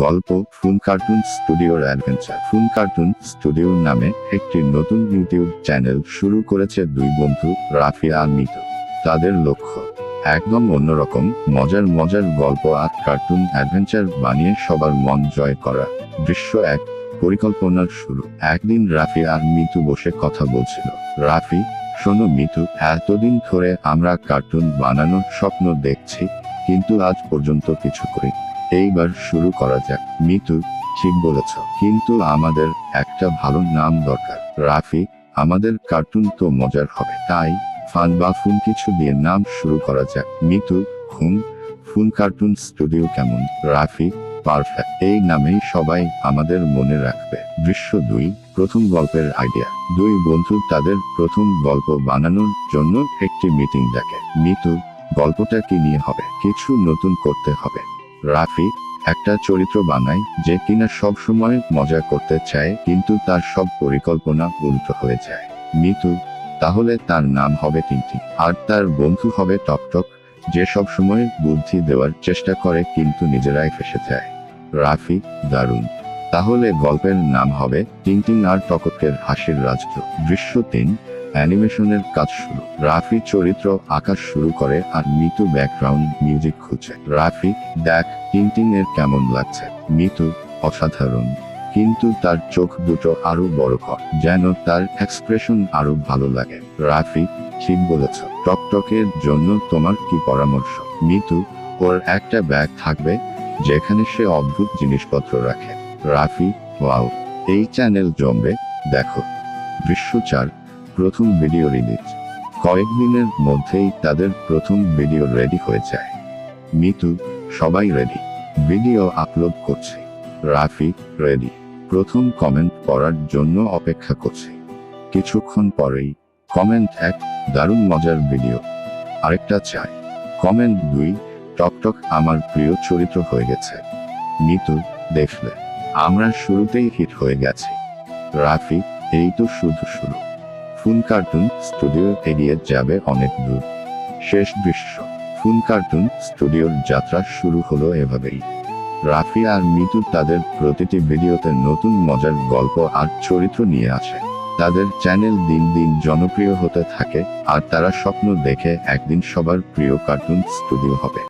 গল্প ফুন কার্টুন স্টুডিওর adventure. ফুন cartoon studio নামে একটি নতুন ইউটিউব চ্যানেল শুরু করেছে দুই বন্ধু রাফি আর মিতু। তাদের লক্ষ্য একদম অন্যরকম, মজার মজার গল্প আর কার্টুন অ্যাডভেঞ্চার বানিয়ে সবার মন জয় করা। দৃশ্য 1, পরিকল্পনার শুরু। একদিন রাফি আর মিতু বসে কথা বলছিল। রাফি: শোনো মিতু, এতদিন ধরে আমরা কার্টুন বানানোর স্বপ্ন দেখছি, কিন্তু আজ পর্যন্ত কিছু করি। এইবার শুরু করা যাক। মিতু: ঠিক বলেছ, কিন্তু আমাদের একটা ভালো নাম দরকার। রাফি: আমাদের কার্টুন তো মজার হবে, তাই ফান বা ফুন কিছু দিয়ে নাম শুরু করা যাক। মিতু: ফুন কার্টুন স্টুডিও কেমন? রাফি: পারফেক্ট, এই নামেই সবাই আমাদের মনে রাখবে। দৃশ্য 2, প্রথম গল্পের আইডিয়া। দুই বন্ধু তাদের প্রথম গল্প বানানোর জন্য একটি মিটিং ডাকে। মিতু: গল্পটা কি নিয়ে হবে? কিছু নতুন করতে হবে। রাফি: একটা চরিত্র বানাই যে কিনা সব সময় মজা করতে চায়, কিন্তু তার সব পরিকল্পনা উল্টো হয়ে যায়। মিতু: তাহলে তার নাম হবে টিনটিন, আর তার বন্ধু হবে টকটক, যে সব সময় বুদ্ধি দেওয়ার চেষ্টা করে কিন্তু নিজেরাই ফেসে যায়। রাফি: দারুণ, তাহলে গল্পের নাম হবে টিনটিন আর টকটকের হাসির রাজ্য। দৃশ্য 3, অ্যানিমেশনের কাজ শুরু। রাফি চরিত্র আঁকা শুরু করে আর মিতু ব্যাকগ্রাউন্ড মিউজিক খুঁজে। রাফি: দেখ টিনটিনের কেমন লাগছে? মিতু: অসাধারণ, কিন্তু তার চোখ দুটো আরো বড় কর, যেন তার এক্সপ্রেশন আরো ভালো লাগে। রাফি: ঠিক বলেছ। টকটকের জন্য তোমার কি পরামর্শ? মিতু: ওর একটা ব্যাগ থাকবে যেখানে সে অদ্ভুত জিনিসপত্র রাখে। রাফি: ওয়াও, এই চ্যানেল জমবে, দেখো। দৃশ্য 4, প্রথম ভিডিও রিলিজ। কয়েকদিনের মধ্যেই তাদের প্রথম ভিডিও রেডি হয়ে যায়। মিতু: সবাই রেডি, ভিডিও আপলোড করছে। রাফি: রেডি, প্রথম কমেন্ট পড়ার জন্য অপেক্ষা করছি। কিছুক্ষণ পরেই কমেন্ট 1, দারুণ মজার ভিডিও। আরেকটা চাই। কমেন্ট 2, টকটক আমার প্রিয় চরিত্র হয়ে গেছে। মিতু: দেখলে, আমরা শুরুতেই হিট হয়ে গেছি। রাফি: এই তো শুধু শুরু, ফুন কার্টুন স্টুডিও এগিয়ে যাবে অনেক দূর। শেষ দৃশ্য, ফুন কার্টুন স্টুডিওর যাত্রা শুরু হলো এভাবেই। রাফি আর মিতু তাদের প্রতিটি ভিডিওতে নতুন মজার গল্প আর চরিত্র নিয়ে আসে। তাদের চ্যানেল দিন দিন জনপ্রিয় হতে থাকে, আর তারা স্বপ্ন দেখে একদিন সবার প্রিয় কার্টুন স্টুডিও হবে।